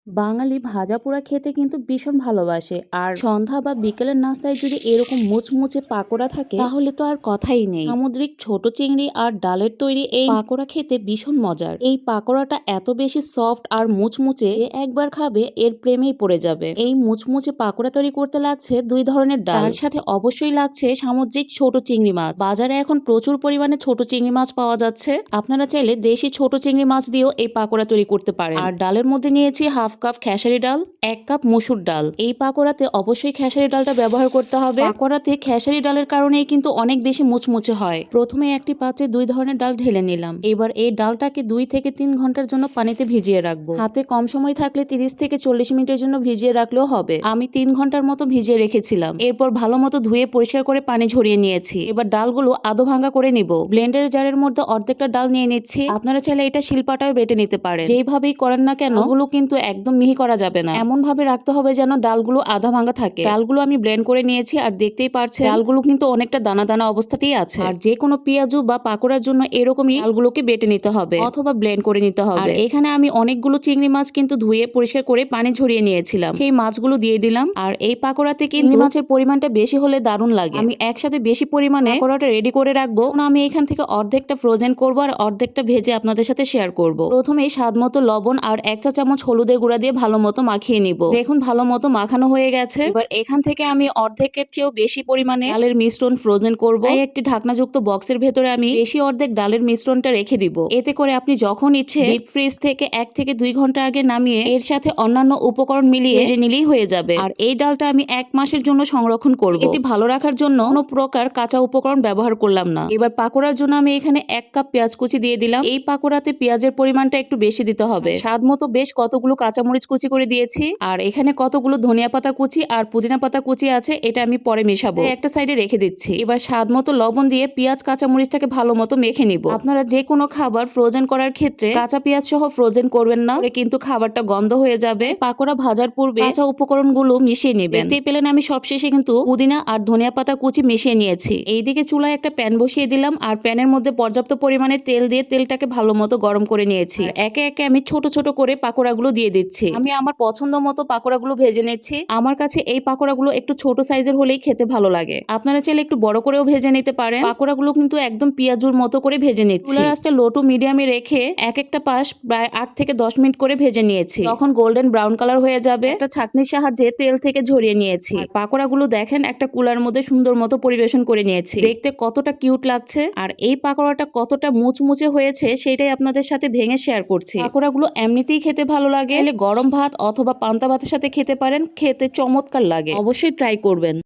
বাঙালি ভাজা পোড়া খেতে কিন্তু ভীষণ ভালোবাসে। আর সন্ধ্যা বা বিকেলের নাস্তায় যদি এরকম মুচমুচে পাকোড়া থাকে তাহলে তো আর কথাই নেই। সামুদ্রিক ছোট চিংড়ি আর ডালের তৈরি এই পাকোড়া খেতে ভীষণ মজার। এই পাকোড়াটা এত বেশি সফট আর মুচমুচে একবার খাবে এর প্রেমেই পড়ে যাবে। এই মুচমুচে পাকোড়া তৈরি করতে লাগছে দুই ধরনের ডাল, তার সাথে অবশ্যই লাগছে সামুদ্রিক ছোট চিংড়ি মাছ। বাজারে এখন প্রচুর পরিমাণে ছোট চিংড়ি মাছ পাওয়া যাচ্ছে। আপনারা চাইলে দেশি ছোট চিংড়ি মাছ দিয়েও এই পাকোড়া তৈরি করতে পারেন। আর ডালের মধ্যে নিয়েছি হাফ কাপ খেসারি ডাল, 1 কাপ মসুর ডাল। এই পাকোড়াতে অবশ্যই খেসারি ডালটা ব্যবহার করতে হবে। পাকোড়াতে খেসারি ডালের কারণেই কিন্তু অনেক বেশি মুচমুচে হয়। প্রথমে একটি পাত্রে দুই ধরনের ডাল ঢেলে নিলাম। এবার এই ডালটাকে 2 থেকে 3 ঘন্টার জন্য পানিতে ভিজিয়ে রাখবো। হাতে কম সময় থাকলে 30 থেকে 40 মিনিটের জন্য ভিজিয়ে রাখলেও হবে। আমি 3 ঘন্টার মতো ভিজিয়ে রেখেছিলাম। এরপর ভালো মতো ধুয়ে পরিষ্কার করে পানি ঝরিয়ে নিয়েছি। এবার ডালগুলো আধো ভাঙা করে নিব। ব্লেন্ডারের জারের মধ্যে অর্ধেকটা ডাল নিয়ে নিচ্ছি। আপনারা চাইলে এটা শিলপাটাও বেটে নিতে পারেন। যেইভাবেই করেন না কেন ওগুলো কিন্তু একদম মিহি করা যাবে না। এমন ভাবে রাখতে হবে যেন ডালগুলো আধা ভাঙা থাকে। ডালগুলো আমি ব্লেন্ড করে নিয়েছি আর দেখতেই পারছেন ডালগুলো কিন্তু অনেকটা দানা দানা অবস্থাতেই আছে। আর যে কোনো পেঁয়াজু বা পাকোড়ার জন্য এরকমই ডালগুলোকে বেটে নিতে হবে অথবা ব্লেন্ড করে নিতে হবে। আর এখানে আমি অনেকগুলো চিংড়ি মাছ কিন্তু ধুয়ে পরিষ্কার করে পানি ঝরিয়ে নিয়েছিলাম। সেই মাছগুলো দিয়ে দিলাম। আর এই পাকোড়াতে কিন্তু মাছের পরিমাণটা বেশি হলে দারুণ লাগে। আমি একসাথে বেশি পরিমাণে পাকোড়াটা রেডি করে রাখবো। আমি এখান থেকে অর্ধেকটা ফ্রোজেন করবো আর অর্ধেকটা ভেজে আপনাদের সাথে শেয়ার করব। প্রথমেই স্বাদ মতো লবণ আর 1 চা চামচ হলুদের গুঁড়া দিয়ে ভালো মতো মাখিয়ে নিব। দেখুন ভালো মতো মাখানো হয়ে গেছে। এবার এখান থেকে আমি অর্ধেকের চেয়েও বেশি পরিমাণে ডালের মিশ্রণ ফ্রোজেন করব। এই একটি ঢাকনাযুক্ত বক্সের ভেতরে আমি বেশি অর্ধেক ডালের মিশ্রণটা রেখে দিব। এতে করে আপনি যখন ইচ্ছে ডিপ ফ্রিজ থেকে 1 থেকে 2 ঘন্টা আগে নামিয়ে এর সাথে অন্যান্য উপকরণ মিলিয়ে ভেজে নিলেই হয়ে যাবে। আর এই ডালটা আমি 1 মাসের জন্য সংরক্ষণ করব। এটি ভালো রাখার জন্য কোনো প্রকার কাঁচা উপকরণ ব্যবহার করলাম না। এবার পাকোড়ার জন্য আমি এখানে 1 কাপ পেঁয়াজ কুচি দিয়ে দিলাম। এই পাকোড়াতে পেঁয়াজের পরিমাণটা একটু বেশি দিতে হবে। স্বাদ মতো বেশ কতগুলো কাঁচামরিচ কুচি করে দিয়েছি। আর এখানে কতগুলো ধনিয়া পাতা কুচি আর পুদিনা পাতা কুচি আছে, এটা আমি পরে মেশাবো। একটা সাইডে রেখে দিচ্ছি। এবার স্বাদ মতো লবণ দিয়ে পেঁয়াজ কাঁচামরিচটাকে ভালো মতো মেখে নিব। আপনারা যে কোনো খাবার ফ্রোজেন করার ক্ষেত্রে কাঁচা পেঁয়াজ সহ ফ্রোজেন করবেন না, কিন্তু খাবারটা গন্ধ হয়ে যাবে। পাকোড়া ভাজার পূর্বে কাঁচা উপকরণগুলো মিশিয়ে নেবেন। দেখতেই পেলেন আমি সবশেষে কিন্তু পুদিনা আর ধনিয়া পাতা কুচি মিশিয়ে নিয়েছি। এইদিকে চুলায় একটা প্যান বসিয়ে দিলাম আর প্যানের মধ্যে পর্যাপ্ত পরিমাণে তেল দিয়ে তেলটাকে ভালো মতো গরম করে নিয়েছি। একে একে আমি ছোট ছোট করে পাকোড়াগুলো দিয়ে দিচ্ছি। আমি আমার পছন্দ মতো পাকোড়াগুলো ভেজে নিচ্ছি। আমার কাছে এই পাকোড়াগুলো একটু ছোট সাইজের হলেই খেতে ভালো লাগে। আপনারা চাইলে একটু বড় করেও ভেজে নিতে পারেন। পাকোড়াগুলো কিন্তু একদম পেঁয়াজুর মতো করে ভেজে নিচ্ছি। চুলার আঁচটা লো টু মিডিয়ামে রেখে এক একটা পাশ প্রায় 8 থেকে 10 মিনিট করে ভেজে নিয়েছি। তখন গোল্ডেন ব্রাউন কালার হয়ে যাবে একটা ছাঁকনির সাহায্যে তেল থেকে ঝরিয়ে নিয়েছি। পাকোড়াগুলো দেখেন একটা কুলার মধ্যে সুন্দর মতো পরিবেশন করে নিয়েছি। দেখতে কতটা কিউট লাগছে আর এই পাকোড়াটা কতটা মুচমুচে হয়েছে সেটাই আপনাদের সাথে ভেঙে শেয়ার করছি। পাকোড়াগুলো এমনিতেই খেতে ভালো লাগে, গরম ভাত অথবা পান্তা ভাতের সাথে খেতে পারেন, খেতে চমৎকার লাগে। অবশ্যই ট্রাই করবেন।